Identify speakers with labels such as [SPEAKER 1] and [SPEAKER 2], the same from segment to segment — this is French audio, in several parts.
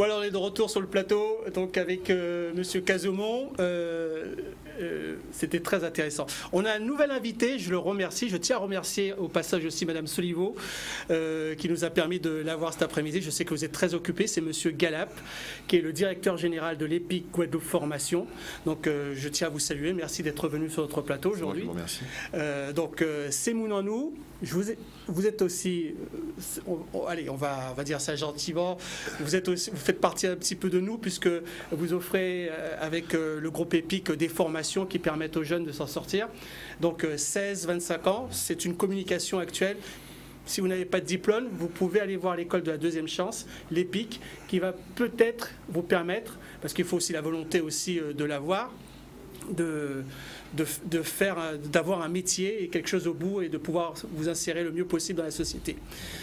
[SPEAKER 1] Bon alors on est de retour sur le plateau, donc avec Monsieur Casaumont. C'était très intéressant. On a un nouvel invité, je le remercie. Je tiens à remercier au passage aussi Madame Soliveau qui nous a permis de l'avoir cet après-midi. Je sais que vous êtes très occupé. C'est Monsieur Galap qui est le directeur général de l'EPIC Guadeloupe Formation. Donc je tiens à vous saluer. Merci d'être venu sur notre plateau aujourd'hui.
[SPEAKER 2] Merci.
[SPEAKER 1] Donc c'est Mounanou. Vous êtes aussi, allez, on va dire ça gentiment. Vous faites partie un petit peu de nous puisque vous offrez avec le groupe EPIC des formations qui permettent aux jeunes de s'en sortir. Donc 16-25 ans, c'est une communication actuelle. Si vous n'avez pas de diplôme, vous pouvez aller voir l'école de la deuxième chance, l'EPIC, qui va peut-être vous permettre, parce qu'il faut aussi la volonté aussi de l'avoir, d'avoir un métier et quelque chose au bout et de pouvoir vous insérer le mieux possible dans la société.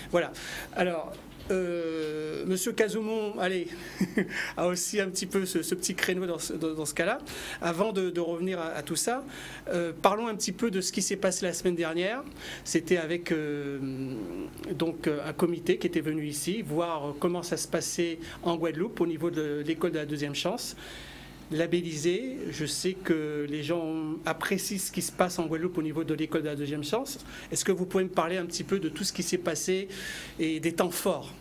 [SPEAKER 1] Voilà. Alors, Monsieur Casaumont, allez, a aussi un petit peu ce petit créneau dans ce cas-là. Avant de revenir à tout ça, parlons un petit peu de ce qui s'est passé la semaine dernière. C'était avec donc un comité qui était venu ici voir comment ça se passait en Guadeloupe au niveau de l'école de la deuxième chance. Labellisé, je sais que les gens apprécient ce qui se passe en Guadeloupe au niveau de l'école de la deuxième chance. Est-ce que vous pouvez me parler un petit peu de tout ce qui s'est passé et des temps forts?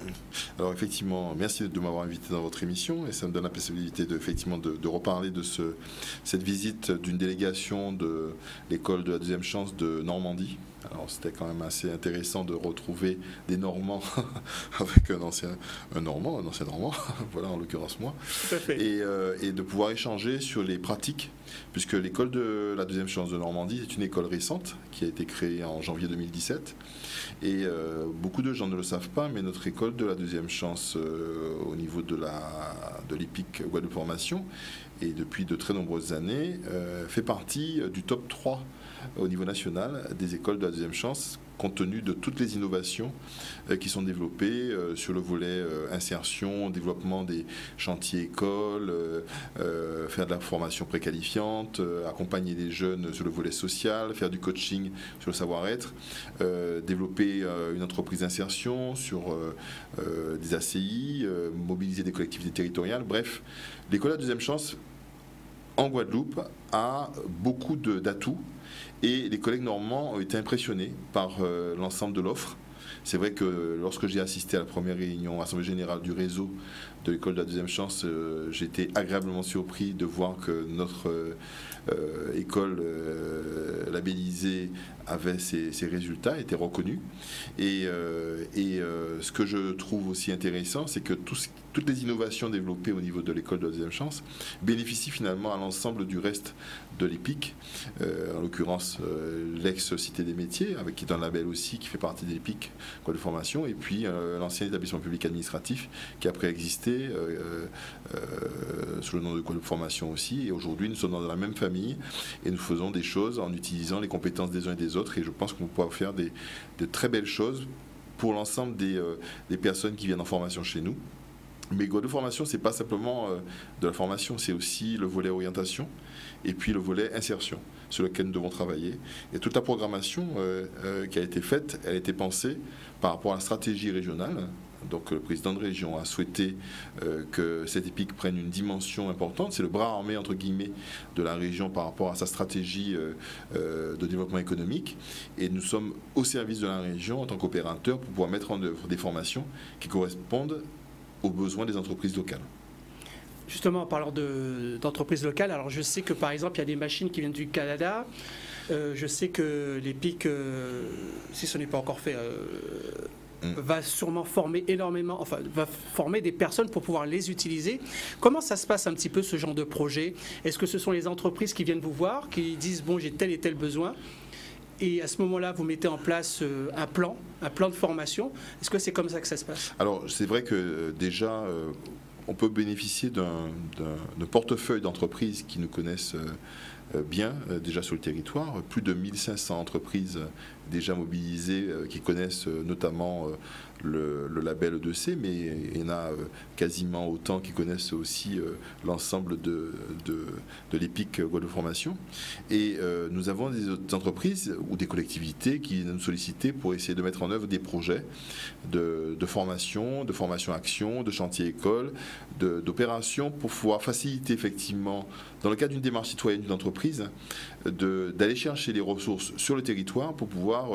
[SPEAKER 2] Alors effectivement, merci de m'avoir invité dans votre émission et ça me donne la possibilité de reparler de cette visite d'une délégation de l'école de la deuxième chance de Normandie. Alors c'était quand même assez intéressant de retrouver des Normands avec un ancien Normand, voilà en l'occurrence moi,
[SPEAKER 1] tout à fait.
[SPEAKER 2] Et de pouvoir échanger sur les pratiques, puisque l'école de la deuxième chance de Normandie est une école récente qui a été créée en janvier 2017 et beaucoup de gens ne le savent pas, mais notre école de la deuxième chance au niveau de l'EPIC Guadeloupe Formation et depuis de très nombreuses années fait partie du top 3 au niveau national des écoles de la deuxième chance, compte tenu de toutes les innovations qui sont développées sur le volet insertion, développement des chantiers écoles, faire de la formation préqualifiante, accompagner les jeunes sur le volet social, faire du coaching sur le savoir-être, développer une entreprise d'insertion sur des ACI, mobiliser des collectivités territoriales. Bref, l'école de la deuxième chance en Guadeloupe a beaucoup d'atouts. Et les collègues normands ont été impressionnés par l'ensemble de l'offre. C'est vrai que lorsque j'ai assisté à la première réunion, assemblée générale du réseau de l'école de la deuxième chance, j'ai été agréablement surpris de voir que notre école labellisée avait ses résultats, était reconnue. Et ce que je trouve aussi intéressant, c'est que toutes les innovations développées au niveau de l'école de la deuxième chance bénéficient finalement à l'ensemble du reste de l'EPIC, en l'occurrence l'ex-Cité des métiers, avec qui est un label aussi qui fait partie de l'EPIC de formation, et puis l'ancien établissement public administratif qui a préexisté sous le nom de Guadeloupe Formation aussi. Et aujourd'hui, nous sommes dans la même famille et nous faisons des choses en utilisant les compétences des uns et des autres. Et je pense qu'on peut faire de très belles choses pour l'ensemble des personnes qui viennent en formation chez nous. Mais Guadeloupe Formation, c'est pas simplement de la formation, c'est aussi le volet orientation et puis le volet insertion sur lequel nous devons travailler. Et toute la programmation qui a été faite, elle a été pensée par rapport à la stratégie régionale. Donc le président de région a souhaité que cette EPIC prenne une dimension importante. C'est le bras armé, entre guillemets, de la région par rapport à sa stratégie de développement économique. Et nous sommes au service de la région en tant qu'opérateur pour pouvoir mettre en œuvre des formations qui correspondent aux besoins des entreprises locales.
[SPEAKER 1] Justement, en parlant d'entreprises locales, alors je sais que par exemple, il y a des machines qui viennent du Canada. Je sais que l'EPIC, si ce n'est pas encore fait, va sûrement former énormément, enfin, va former des personnes pour pouvoir les utiliser. Comment ça se passe un petit peu ce genre de projet? Est-ce que ce sont les entreprises qui viennent vous voir, qui disent bon, j'ai tel et tel besoin? Et à ce moment-là, vous mettez en place un plan de formation. Est-ce que c'est comme ça que ça se passe?
[SPEAKER 2] Alors, c'est vrai que déjà, on peut bénéficier d'un portefeuille d'entreprises qui nous connaissent bien déjà sur le territoire. Plus de 1500 entreprises déjà mobilisées qui connaissent notamment le label E2C, mais il y en a quasiment autant qui connaissent aussi l'ensemble de l'EPIC Guadeloupe Formation. Et nous avons des entreprises ou des collectivités qui nous sollicitaient pour essayer de mettre en œuvre des projets de formation action, de chantier école, d'opération pour pouvoir faciliter effectivement, dans le cadre d'une démarche citoyenne d'une entreprise, d'aller chercher les ressources sur le territoire pour pouvoir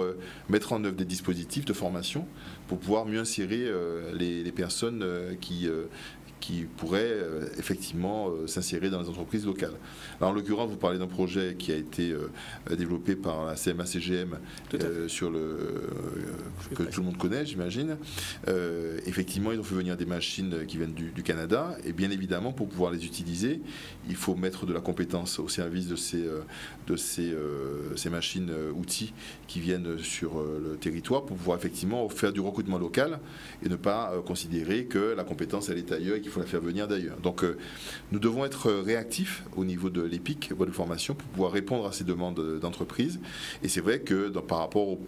[SPEAKER 2] mettre en œuvre des dispositifs de formation, pour pouvoir mieux insérer les personnes qui pourraient effectivement s'insérer dans les entreprises locales. Alors, en l'occurrence, vous parlez d'un projet qui a été développé par la CMA-CGM que tout le monde connaît, j'imagine. Effectivement, ils ont fait venir des machines qui viennent du Canada, et bien évidemment, pour pouvoir les utiliser, il faut mettre de la compétence au service de ces machines, outils qui viennent sur le territoire pour pouvoir effectivement faire du recrutement local et ne pas considérer que la compétence, elle est ailleurs et qu'il faut la faire venir d'ailleurs. Donc nous devons être réactifs au niveau de l'EPIC Guadeloupe Formation pour pouvoir répondre à ces demandes d'entreprise. Et c'est vrai que par rapport au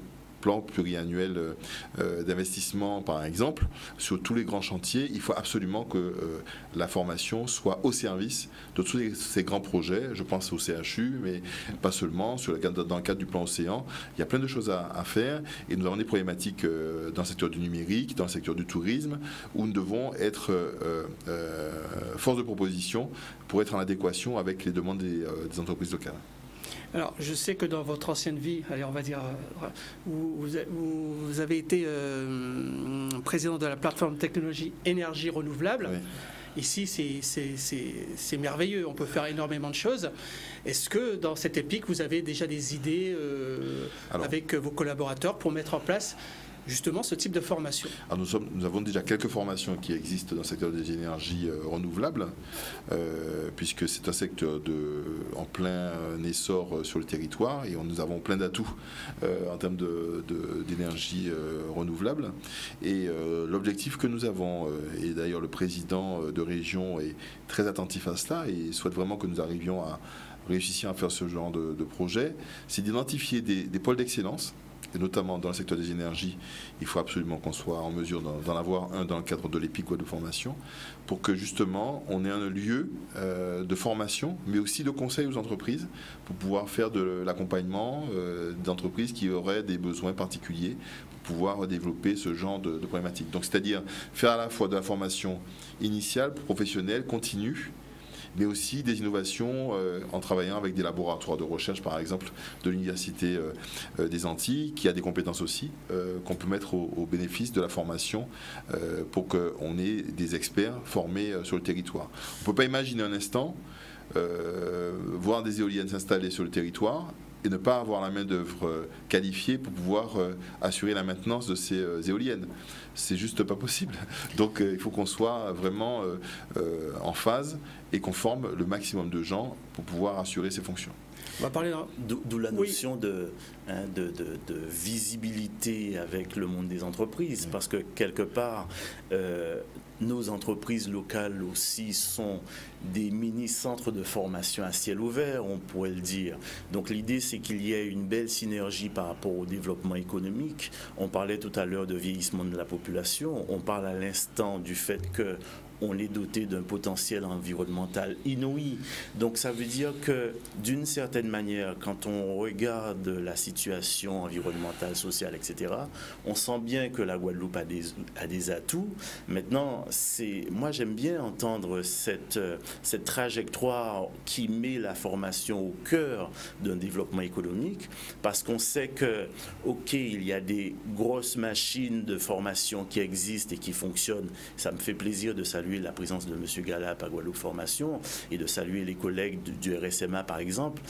[SPEAKER 2] plan pluriannuel d'investissement, par exemple, sur tous les grands chantiers, il faut absolument que la formation soit au service de tous ces grands projets. Je pense au CHU, mais pas seulement, dans le cadre du plan Océan. Il y a plein de choses à faire et nous avons des problématiques dans le secteur du numérique, dans le secteur du tourisme, où nous devons être force de proposition pour être en adéquation avec les demandes des entreprises locales.
[SPEAKER 1] Alors, je sais que dans votre ancienne vie, allez, on va dire, vous avez été président de la plateforme technologie énergie renouvelable. Oui. Ici, c'est merveilleux, on peut faire énormément de choses. Est-ce que dans cette EPIC, vous avez déjà des idées avec vos collaborateurs pour mettre en place justement ce type de formation?
[SPEAKER 2] Alors nous avons déjà quelques formations qui existent dans le secteur des énergies renouvelables, puisque c'est un secteur en plein essor sur le territoire et nous avons plein d'atouts en termes d'énergie renouvelable. Et l'objectif que nous avons, et d'ailleurs le président de région est très attentif à cela et souhaite vraiment que nous arrivions à réussir à faire ce genre de projet, c'est d'identifier des pôles d'excellence. Et notamment dans le secteur des énergies, il faut absolument qu'on soit en mesure d'en avoir un dans le cadre de l'EPIC de formation, pour que justement on ait un lieu de formation, mais aussi de conseil aux entreprises, pour pouvoir faire de l'accompagnement d'entreprises qui auraient des besoins particuliers, pour pouvoir développer ce genre de problématiques. Donc c'est-à-dire faire à la fois de la formation initiale, professionnelle, continue, mais aussi des innovations en travaillant avec des laboratoires de recherche, par exemple, de l'Université des Antilles, qui a des compétences aussi, qu'on peut mettre au bénéfice de la formation pour qu'on ait des experts formés sur le territoire. On ne peut pas imaginer un instant voir des éoliennes s'installer sur le territoire et ne pas avoir la main-d'œuvre qualifiée pour pouvoir assurer la maintenance de ces éoliennes. C'est juste pas possible. Donc il faut qu'on soit vraiment en phase et qu'on forme le maximum de gens pour pouvoir assurer ces fonctions.
[SPEAKER 3] On va parler d'où la notion de visibilité avec le monde des entreprises, parce que quelque part, nos entreprises locales aussi sont des mini-centres de formation à ciel ouvert, on pourrait le dire. Donc l'idée, c'est qu'il y ait une belle synergie par rapport au développement économique. On parlait tout à l'heure de vieillissement de la population, on parle à l'instant du fait que on est doté d'un potentiel environnemental inouï. Donc ça veut dire que d'une certaine manière, quand on regarde la situation environnementale, sociale, etc., on sent bien que la Guadeloupe a des atouts. Maintenant, moi j'aime bien entendre cette trajectoire qui met la formation au cœur d'un développement économique, parce qu'on sait que, ok, il y a des grosses machines de formation qui existent et qui fonctionnent. Ça me fait plaisir de saluer la présence de M. Galap à Guadeloupe Formation et de saluer les collègues du RSMA par exemple.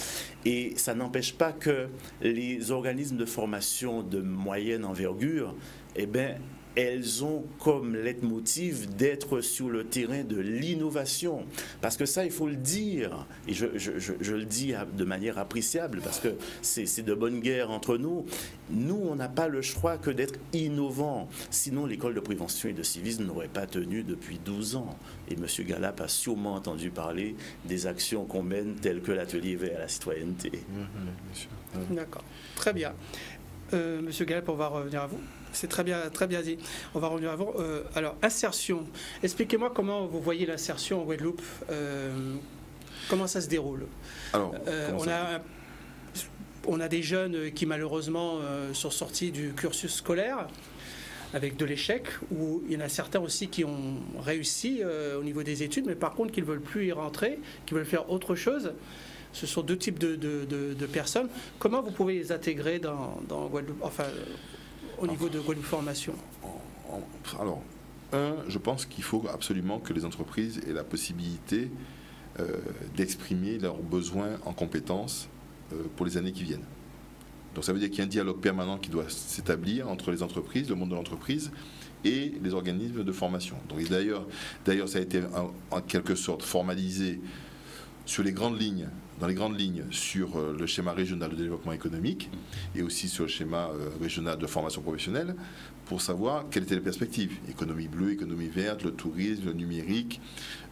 [SPEAKER 3] Et ça n'empêche pas que les organismes de formation de moyenne envergure, eh bien, elles ont comme leitmotiv d'être sur le terrain de l'innovation. Parce que ça, il faut le dire, et je le dis de manière appréciable, parce que c'est de bonne guerre entre nous. Nous, on n'a pas le choix que d'être innovants. Sinon, l'école de prévention et de civisme n'aurait pas tenu depuis 12 ans. Et M. Galap a sûrement entendu parler des actions qu'on mène, telles que l'atelier vers la citoyenneté.
[SPEAKER 1] D'accord, très bien. Monsieur Galep, on va revenir à vous. C'est très bien dit. On va revenir à vous. Alors, insertion. Expliquez-moi comment vous voyez l'insertion en Guadeloupe. Comment ça se déroule?
[SPEAKER 2] Alors,
[SPEAKER 1] on a des jeunes qui malheureusement sont sortis du cursus scolaire avec de l'échec, ou il y en a certains aussi qui ont réussi au niveau des études, mais par contre qui ne veulent plus y rentrer, qui veulent faire autre chose. Ce sont deux types de personnes. Comment vous pouvez les intégrer dans Guadeloupe, enfin, au niveau de Guadeloupe Formation?
[SPEAKER 2] Alors, je pense qu'il faut absolument que les entreprises aient la possibilité d'exprimer leurs besoins en compétences pour les années qui viennent. Donc ça veut dire qu'il y a un dialogue permanent qui doit s'établir entre les entreprises, le monde de l'entreprise et les organismes de formation. Donc, d'ailleurs, ça a été en quelque sorte formalisé sur dans les grandes lignes, sur le schéma régional de développement économique et aussi sur le schéma régional de formation professionnelle, pour savoir quelles étaient les perspectives. Économie bleue, économie verte, le tourisme, le numérique.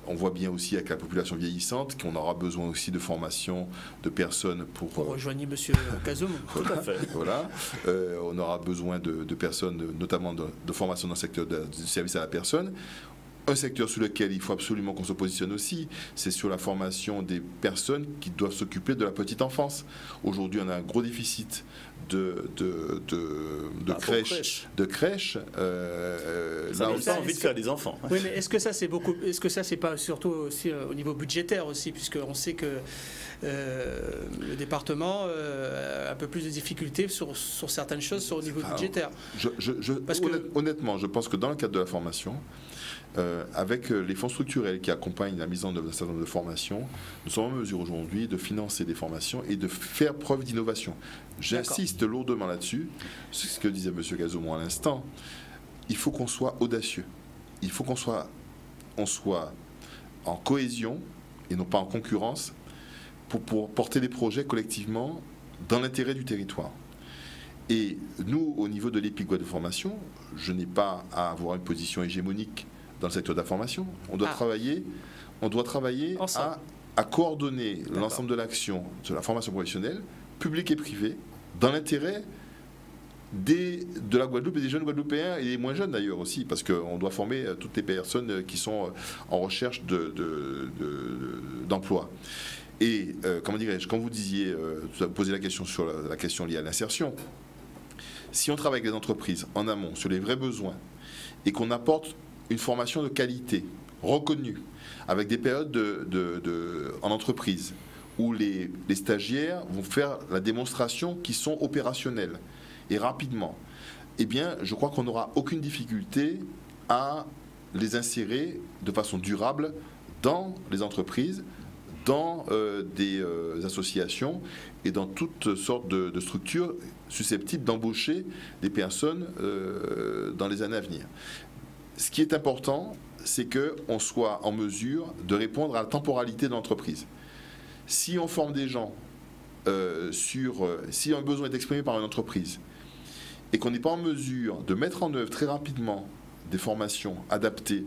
[SPEAKER 2] On voit bien aussi avec la population vieillissante qu'on aura besoin aussi de formation de personnes pour...
[SPEAKER 1] Vous rejoignez M. Kazoum.
[SPEAKER 2] Tout à fait. Voilà. On aura besoin de personnes, notamment de formation dans le secteur du service à la personne. Un secteur sur lequel il faut absolument qu'on se positionne aussi, c'est sur la formation des personnes qui doivent s'occuper de la petite enfance. Aujourd'hui, on a un gros déficit de crèches.
[SPEAKER 3] Ça n'a pas envie de faire des enfants.
[SPEAKER 1] Oui, mais est-ce que ça c'est pas surtout aussi au niveau budgétaire aussi, puisqu'on sait que le département a un peu plus de difficultés sur certaines choses au niveau budgétaire.
[SPEAKER 2] Honnêtement, je pense que dans le cadre de la formation, avec les fonds structurels qui accompagnent la mise en œuvre d'un certain nombre de formations, nous sommes en mesure aujourd'hui de financer des formations et de faire preuve d'innovation. J'insiste lourdement là-dessus, c'est ce que disait M. Gazomont à l'instant. Il faut qu'on soit audacieux. Il faut qu'on soit en cohésion et non pas en concurrence pour porter des projets collectivement dans l'intérêt du territoire. Et nous, au niveau de l'EPIC Guadeloupe de formation, je n'ai pas à avoir une position hégémonique dans le secteur de la formation. On doit travailler à coordonner l'ensemble de l'action de la formation professionnelle, publique et privée, dans l'intérêt de la Guadeloupe et des jeunes Guadeloupéens et des moins jeunes d'ailleurs aussi, parce qu'on doit former toutes les personnes qui sont en recherche d'emploi. Et comment dirais-je, quand vous disiez, vous avez posé la question sur la question liée à l'insertion, si on travaille avec les entreprises en amont sur les vrais besoins et qu'on apporte une formation de qualité reconnue avec des périodes en entreprise où les stagiaires vont faire la démonstration qui sont opérationnelles et rapidement, eh bien, je crois qu'on n'aura aucune difficulté à les insérer de façon durable dans les entreprises, dans des associations et dans toutes sortes de structures susceptibles d'embaucher des personnes dans les années à venir. Ce qui est important, c'est qu'on soit en mesure de répondre à la temporalité de l'entreprise. Si on forme des gens si un besoin est exprimé par une entreprise et qu'on n'est pas en mesure de mettre en œuvre très rapidement des formations adaptées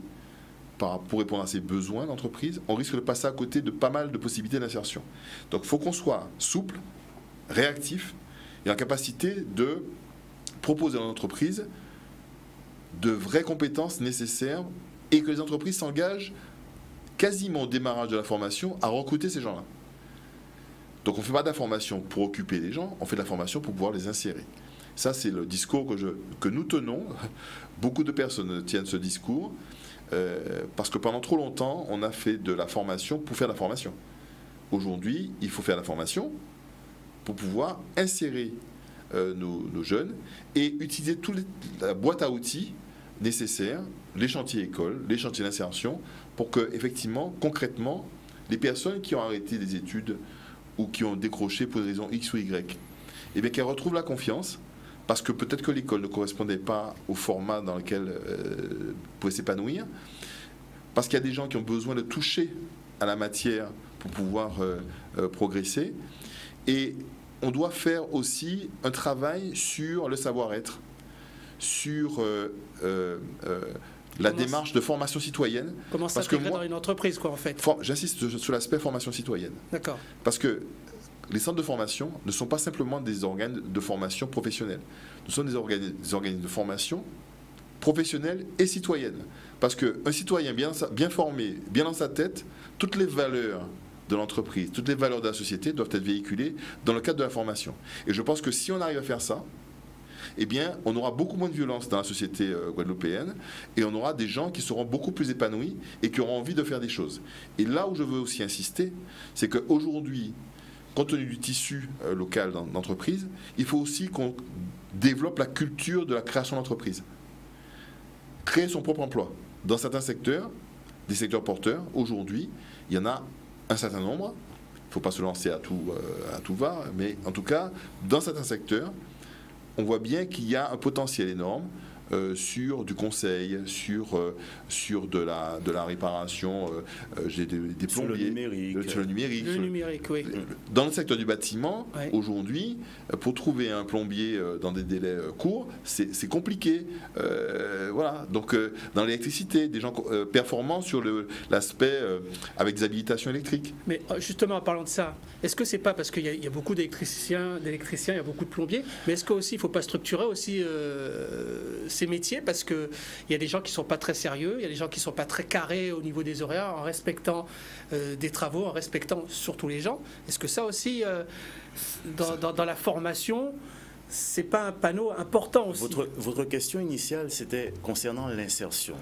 [SPEAKER 2] pour répondre à ces besoins d'entreprise, on risque de passer à côté de pas mal de possibilités d'insertion. Donc il faut qu'on soit souple, réactif et en capacité de proposer à l'entreprise de vraies compétences nécessaires et que les entreprises s'engagent quasiment au démarrage de la formation à recruter ces gens-là. Donc on ne fait pas de la formation pour occuper les gens, on fait de la formation pour pouvoir les insérer. Ça, c'est le discours que nous tenons. Beaucoup de personnes tiennent ce discours parce que pendant trop longtemps, on a fait de la formation pour faire de la formation. Aujourd'hui, il faut faire de la formation pour pouvoir insérer nos jeunes et utiliser toute la boîte à outils nécessaires, les chantiers écoles, les chantiers d'insertion, pour que, effectivement, concrètement, les personnes qui ont arrêté des études ou qui ont décroché pour des raisons X ou Y, eh bien, qu'elles retrouvent la confiance, parce que peut-être que l'école ne correspondait pas au format dans lequel pouvait s'épanouir, parce qu'il y a des gens qui ont besoin de toucher à la matière pour pouvoir progresser. Et on doit faire aussi un travail sur le savoir-être, sur la démarche de formation citoyenne.
[SPEAKER 1] Comment s'intégrer dans une entreprise, quoi, en fait.
[SPEAKER 2] J'insiste sur l'aspect formation citoyenne.
[SPEAKER 1] D'accord.
[SPEAKER 2] Parce que les centres de formation ne sont pas simplement des organes de formation professionnelle. Nous sommes des organismes de formation professionnelle et citoyenne. Parce qu'un citoyen bien formé, bien dans sa tête, toutes les valeurs de l'entreprise, toutes les valeurs de la société doivent être véhiculées dans le cadre de la formation. Et je pense que si on arrive à faire ça, eh bien, on aura beaucoup moins de violence dans la société guadeloupéenne et on aura des gens qui seront beaucoup plus épanouis et qui auront envie de faire des choses. Et là où je veux aussi insister, c'est qu'aujourd'hui, compte tenu du tissu local d'entreprise, il faut aussi qu'on développe la culture de la création d'entreprise. Créer son propre emploi. Dans certains secteurs, des secteurs porteurs, aujourd'hui, il y en a un certain nombre. Il ne faut pas se lancer à tout va, mais en tout cas, dans certains secteurs, on voit bien qu'il y a un potentiel énorme sur du conseil, sur de la réparation, des plombiers,
[SPEAKER 3] sur le numérique.
[SPEAKER 1] Le numérique, oui.
[SPEAKER 2] Dans le secteur du bâtiment,
[SPEAKER 1] ouais.
[SPEAKER 2] Aujourd'hui, pour trouver un plombier dans des délais courts, c'est compliqué. Voilà. Donc, dans l'électricité, des gens performants sur l'aspect avec des habilitations électriques.
[SPEAKER 1] Mais justement, en parlant de ça, est-ce que c'est pas parce qu'il y a beaucoup d'électriciens, il y a beaucoup de plombiers, mais est-ce qu'aussi il ne faut pas structurer aussi ces métiers, parce qu'il y a des gens qui ne sont pas très sérieux, il y a des gens qui ne sont pas très carrés au niveau des horaires, en respectant des travaux, en respectant surtout les gens. Est-ce que ça aussi, dans la formation, c'est pas un panneau important aussi?
[SPEAKER 3] Votre question initiale, c'était concernant l'insertion.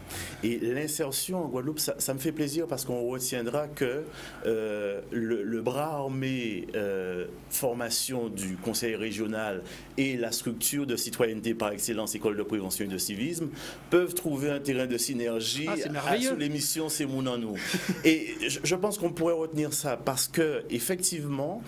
[SPEAKER 3] Et l'insertion en Guadeloupe, ça me fait plaisir parce qu'on retiendra que le bras armé formation du conseil régional et la structure de citoyenneté par excellence, école de prévention et de civisme, peuvent trouver un terrain de synergie sur l'émission C'est Moun en nous. Et je pense qu'on pourrait retenir ça parce que effectivement,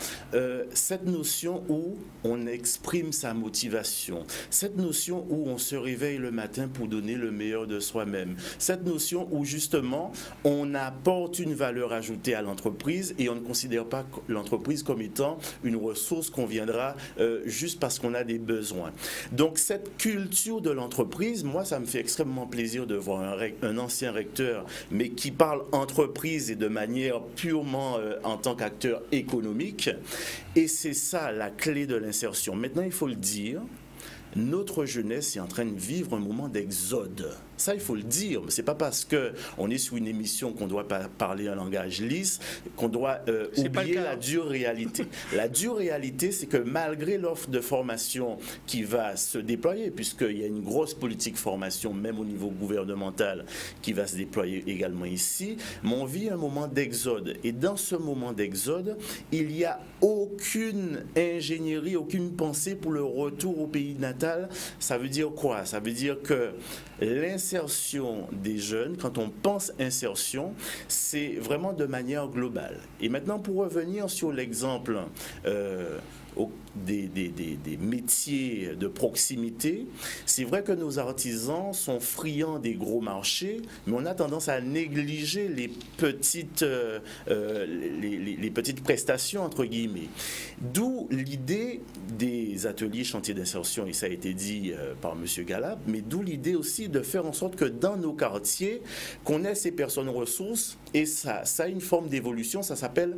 [SPEAKER 3] cette notion où on exprime sa motivation, cette notion où on se réveille le matin pour donner le meilleur de soi-même, cette notion où justement on apporte une valeur ajoutée à l'entreprise et on ne considère pas l'entreprise comme étant une ressource qu'on viendra juste parce qu'on a des besoins. Donc cette culture de l'entreprise, moi ça me fait extrêmement plaisir de voir un ancien recteur, mais qui parle entreprise et de manière purement en tant qu'acteur économique, et c'est ça la clé de l'insertion. Maintenant il faut le dire, notre jeunesse est en train de vivre un moment d'exode. Ça, il faut le dire. Ce n'est pas parce qu'on est sur une émission qu'on doit parler un langage lisse qu'on doit oublier la dure réalité. La dure réalité, c'est que malgré l'offre de formation qui va se déployer, puisqu'il y a une grosse politique formation, même au niveau gouvernemental, qui va se déployer également ici, mais on vit un moment d'exode. Et dans ce moment d'exode, il n'y a aucune ingénierie, aucune pensée pour le retour au pays natal. Ça veut dire quoi? Ça veut dire que l'insertion des jeunes, quand on pense insertion, c'est vraiment de manière globale. Et maintenant, pour revenir sur l'exemple des métiers de proximité, c'est vrai que nos artisans sont friands des gros marchés, mais on a tendance à négliger les petites prestations, entre guillemets. D'où l'idée des ateliers chantiers d'insertion, et ça a été dit par M. Galap, mais d'où l'idée aussi de faire en sorte que dans nos quartiers, qu'on ait ces personnes ressources, et ça a une forme d'évolution, ça s'appelle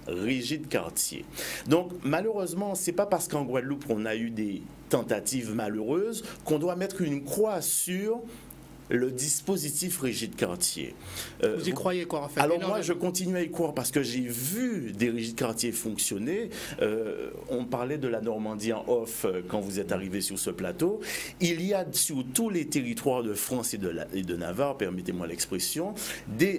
[SPEAKER 3] Régie de quartier. Donc malheureusement, c'est pas parce qu'en Guadeloupe on a eu des tentatives malheureuses qu'on doit mettre une croix sur le dispositif régie de quartier.
[SPEAKER 1] Vous y croyez quoi en fait?
[SPEAKER 3] Alors moi je continue à y croire parce que j'ai vu des régies de quartier fonctionner. On parlait de la Normandie en off quand vous êtes arrivé sur ce plateau. Il y a sur tous les territoires de France et de Navarre, permettez-moi l'expression,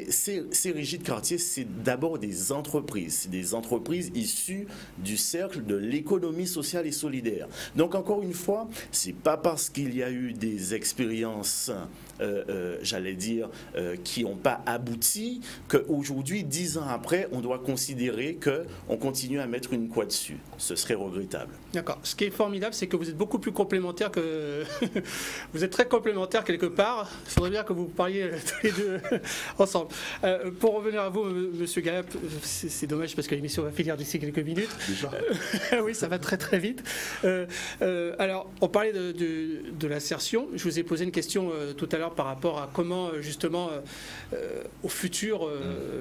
[SPEAKER 3] ces régies de quartier, c'est d'abord des entreprises. C'est des entreprises issues du cercle de l'économie sociale et solidaire. Donc encore une fois, c'est pas parce qu'il y a eu des expériences j'allais dire, qui n'ont pas abouti, qu'aujourd'hui, 10 ans après, on doit considérer qu'on continue à mettre une croix dessus. Ce serait regrettable.
[SPEAKER 1] D'accord. Ce qui est formidable, c'est que vous êtes beaucoup plus complémentaires que... vous êtes très complémentaires quelque part. Il faudrait bien que vous parliez tous les deux ensemble. Pour revenir à vous, Monsieur Galap, c'est dommage parce que l'émission va finir d'ici quelques minutes.
[SPEAKER 2] Déjà.
[SPEAKER 1] Oui, ça va très très vite. Alors, on parlait de l'insertion. Je vous ai posé une question tout à l'heure l'heure par rapport à comment justement aux futures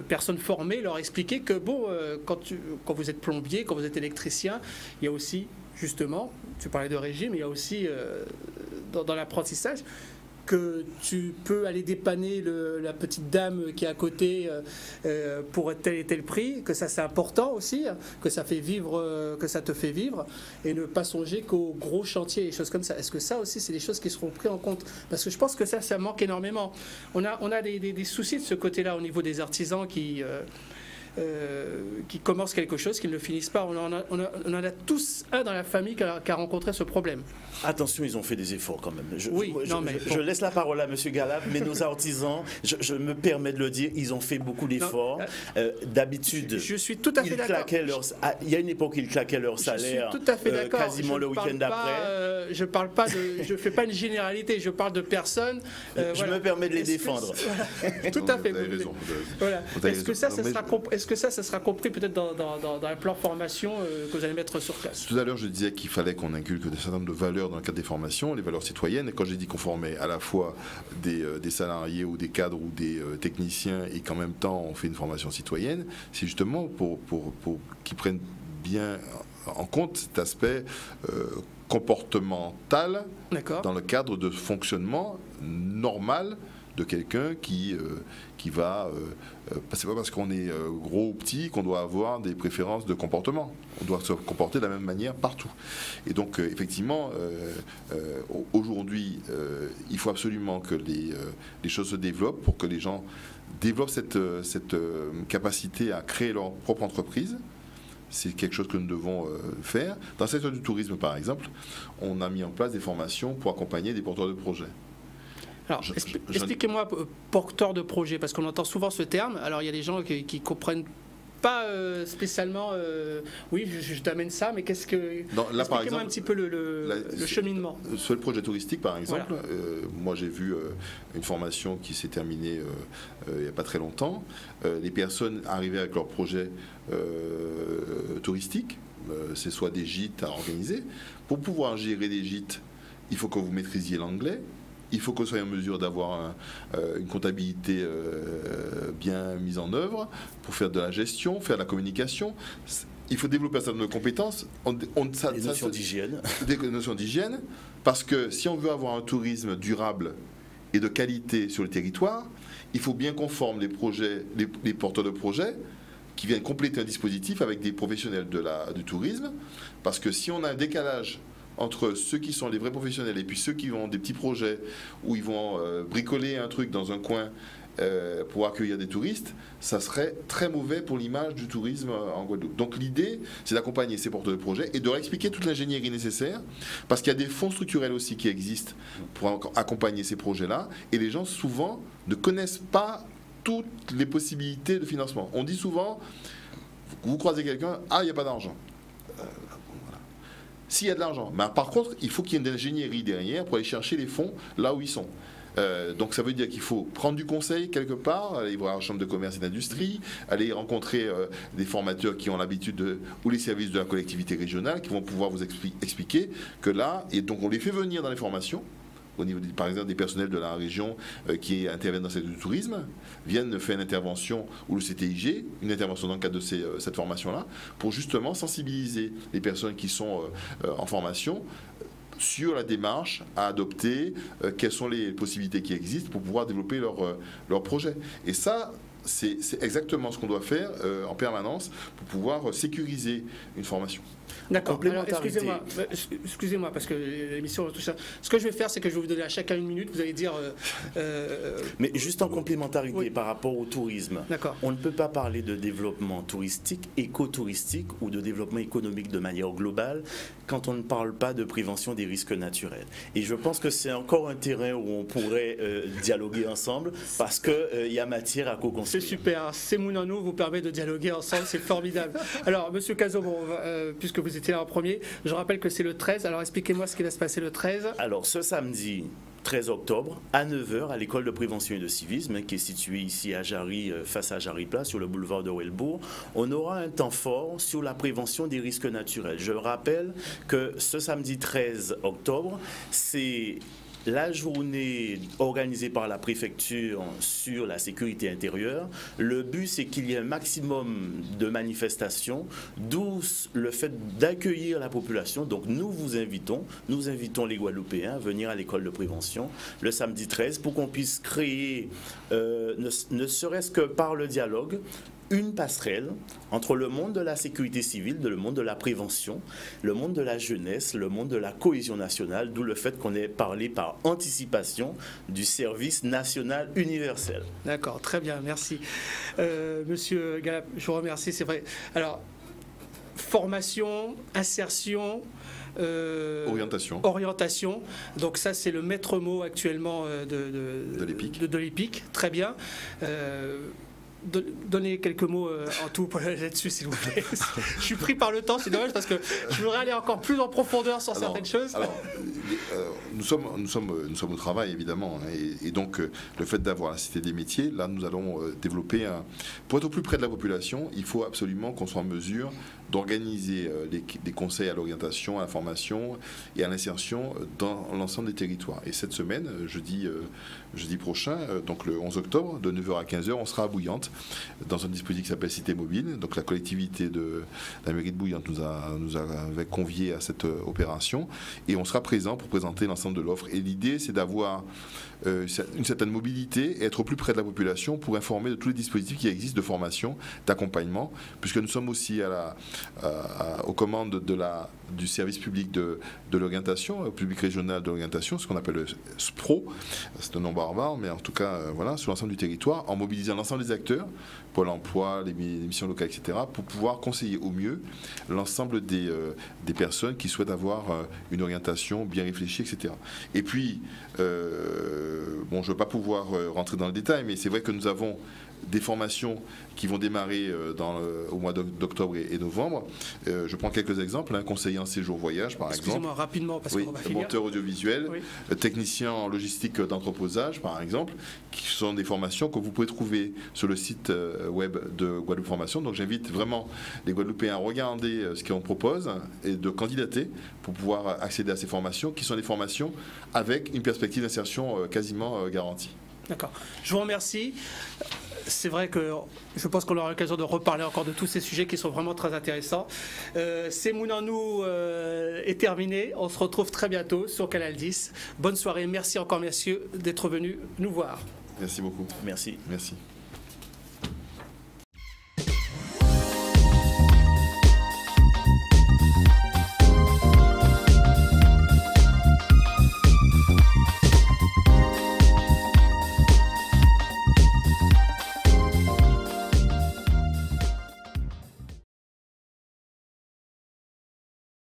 [SPEAKER 1] personnes formées leur expliquer que bon, quand vous êtes plombier, quand vous êtes électricien, il y a aussi justement, tu parlais de régime, il y a aussi dans l'apprentissage que tu peux aller dépanner la petite dame qui est à côté pour tel et tel prix, que ça c'est important aussi, que ça fait vivre, que ça te fait vivre, et ne pas songer qu'aux gros chantiers et choses comme ça. Est-ce que ça aussi c'est des choses qui seront prises en compte? Parce que je pense que ça manque énormément. On a des soucis de ce côté-là au niveau des artisans qui commencent quelque chose, qui ne le finissent pas. On en a tous un dans la famille qui a rencontré ce problème.
[SPEAKER 3] Attention, ils ont fait des efforts quand même. Je laisse la parole à M. Galab, mais nos artisans, je me permets de le dire, ils ont fait beaucoup d'efforts. D'habitude,
[SPEAKER 1] je suis tout à fait d'accord.
[SPEAKER 3] Il y a une époque, ils claquaient leur salaire quasiment le week-end d'après.
[SPEAKER 1] Je parle pas je fais pas une généralité, je parle de personnes.
[SPEAKER 3] Je me permets de les défendre.
[SPEAKER 1] Tout à fait.
[SPEAKER 2] Vous avez raison.
[SPEAKER 1] Voilà. Est-ce que ça sera compris peut-être dans un plan formation que vous allez mettre sur place?
[SPEAKER 2] Tout à l'heure, je disais qu'il fallait qu'on inculque un certain nombre de valeurs dans le cadre des formations, les valeurs citoyennes. Et quand j'ai dit qu'on formait à la fois des salariés ou des cadres ou des techniciens et qu'en même temps on fait une formation citoyenne, c'est justement pour qu'ils prennent bien en compte cet aspect comportemental dans le cadre de fonctionnement normal de quelqu'un qui va... c'est pas parce qu'on est gros ou petit qu'on doit avoir des préférences de comportement. On doit se comporter de la même manière partout. Et donc, effectivement, aujourd'hui, il faut absolument que les choses se développent pour que les gens développent cette capacité à créer leur propre entreprise. C'est quelque chose que nous devons faire. Dans le secteur du tourisme, par exemple, on a mis en place des formations pour accompagner des porteurs de projets.
[SPEAKER 1] Alors, expliquez-moi, porteur de projet, parce qu'on entend souvent ce terme. Alors, il y a des gens qui ne comprennent pas spécialement. Oui, je t'amène ça, mais qu'est-ce que. Expliquez-moi un petit peu le cheminement.
[SPEAKER 2] Sur le projet touristique, par exemple, voilà. Moi, j'ai vu une formation qui s'est terminée il n'y a pas très longtemps. Les personnes arrivaient avec leur projet touristique, c'est soit des gîtes à organiser. Pour pouvoir gérer des gîtes, il faut que vous maîtrisiez l'anglais. Il faut qu'on soit en mesure d'avoir une comptabilité bien mise en œuvre pour faire de la gestion, faire de la communication. Il faut développer un certain nombre de compétences.
[SPEAKER 3] Des notions d'hygiène.
[SPEAKER 2] Des notions d'hygiène, parce que si on veut avoir un tourisme durable et de qualité sur le territoire, il faut bien qu'on forme les porteurs de projets qui viennent compléter un dispositif avec des professionnels du tourisme, parce que si on a un décalage entre ceux qui sont les vrais professionnels et puis ceux qui ont des petits projets où ils vont bricoler un truc dans un coin pour accueillir des touristes, ça serait très mauvais pour l'image du tourisme en Guadeloupe. Donc l'idée, c'est d'accompagner ces porteurs de projets et de leur expliquer toute l'ingénierie nécessaire, parce qu'il y a des fonds structurels aussi qui existent pour accompagner ces projets-là, et les gens souvent ne connaissent pas toutes les possibilités de financement. On dit souvent, vous croisez quelqu'un, il n'y a pas d'argent. S'il y a de l'argent. Mais par contre, il faut qu'il y ait une ingénierie derrière pour aller chercher les fonds là où ils sont. Donc ça veut dire qu'il faut prendre du conseil quelque part, aller voir la chambre de commerce et d'industrie, aller rencontrer des formateurs qui ont l'habitude ou les services de la collectivité régionale qui vont pouvoir vous expliquer que là, et donc on les fait venir dans les formations, au niveau par exemple des personnels de la région qui interviennent dans le secteur du tourisme, viennent faire une intervention, ou le CTIG, une intervention dans le cadre de cette formation-là, pour justement sensibiliser les personnes qui sont en formation sur la démarche à adopter, quelles sont les possibilités qui existent pour pouvoir développer leur projet. Et ça, c'est exactement ce qu'on doit faire en permanence pour pouvoir sécuriser une formation.
[SPEAKER 1] D'accord. Excusez-moi, parce que l'émission, tout ça. Ce que je vais faire, c'est que je vais vous donner à chacun une minute. Vous allez dire.
[SPEAKER 3] Mais juste en complémentarité, oui, par rapport au tourisme,
[SPEAKER 1] d'accord,
[SPEAKER 3] on ne peut pas parler de développement touristique, écotouristique ou de développement économique de manière globale quand on ne parle pas de prévention des risques naturels. Et je pense que c'est encore un terrain où on pourrait dialoguer ensemble, parce qu'il y a matière à co-construire.
[SPEAKER 1] C'est super. C'est Mounano vous permet de dialoguer ensemble. C'est formidable. Alors, Monsieur Cazomon, puisque vous étiez là en premier, je rappelle que c'est le 13. Alors, expliquez-moi ce qui va se passer le 13.
[SPEAKER 3] Alors, ce samedi 13 octobre, à 9h, à l'école de prévention et de civisme, qui est située ici à Jarry, face à Jarry Place, sur le boulevard de Welbourg, on aura un temps fort sur la prévention des risques naturels. Je rappelle que ce samedi 13 octobre, c'est la journée organisée par la préfecture sur la sécurité intérieure, le but c'est qu'il y ait un maximum de manifestations, d'où le fait d'accueillir la population. Donc nous invitons les Guadeloupéens à venir à l'école de prévention le samedi 13 pour qu'on puisse créer, ne serait-ce que par le dialogue, une passerelle entre le monde de la sécurité civile, le monde de la prévention, le monde de la jeunesse, le monde de la cohésion nationale, d'où le fait qu'on ait parlé par anticipation du service national universel.
[SPEAKER 1] D'accord, très bien, merci. Monsieur Galap, je vous remercie, c'est vrai. Alors, formation, insertion, orientation. Donc ça, c'est le maître mot actuellement de l'EPIC. Très bien. Donnez quelques mots en tout là-dessus, s'il vous plaît. Je suis pris par le temps, c'est dommage parce que je voudrais aller encore plus en profondeur sur certaines choses.
[SPEAKER 2] Alors, nous sommes au travail, évidemment, hein, et donc le fait d'avoir la Cité des métiers, là, nous allons développer pour être au plus près de la population, il faut absolument qu'on soit en mesure d'organiser des conseils à l'orientation, à la formation et à l'insertion dans l'ensemble des territoires. Et cette semaine, jeudi prochain, donc le 11 octobre, de 9h à 15h, on sera à Bouillante, dans un dispositif qui s'appelle Cité Mobile. Donc la collectivité de la mairie de Bouillante nous avait conviés à cette opération et on sera présent pour présenter l'ensemble de l'offre. Et l'idée, c'est d'avoir une certaine mobilité et être au plus près de la population pour informer de tous les dispositifs qui existent de formation, d'accompagnement, puisque nous sommes aussi aux commandes du service public de l'orientation, public régional de l'orientation, ce qu'on appelle le SPRO, c'est un nom barbare, mais en tout cas, voilà, sur l'ensemble du territoire, en mobilisant l'ensemble des acteurs, Pôle emploi, les missions locales, etc., pour pouvoir conseiller au mieux l'ensemble des personnes qui souhaitent avoir une orientation bien réfléchie, etc. Et puis, je ne veux pas pouvoir rentrer dans le détail, mais c'est vrai que nous avons des formations qui vont démarrer au mois d'octobre et novembre. Je prends quelques exemples. Conseiller en séjour voyage, par exemple.
[SPEAKER 1] Excusez-moi, rapidement, parce qu'on va finir.
[SPEAKER 2] Monteur audiovisuel, technicien en logistique d'entreposage, par exemple, qui sont des formations que vous pouvez trouver sur le site web de Guadeloupe Formation. Donc j'invite vraiment les Guadeloupéens à regarder ce qu'on propose et de candidater pour pouvoir accéder à ces formations, qui sont des formations avec une perspective d'insertion quasiment garantie. D'accord.
[SPEAKER 1] Je vous remercie. C'est vrai que je pense qu'on aura l'occasion de reparler encore de tous ces sujets qui sont vraiment très intéressants. C'est Mounennou est terminé. On se retrouve très bientôt sur Canal 10. Bonne soirée. Merci encore, messieurs, d'être venus nous voir.
[SPEAKER 2] Merci beaucoup.
[SPEAKER 3] Merci.
[SPEAKER 2] Merci.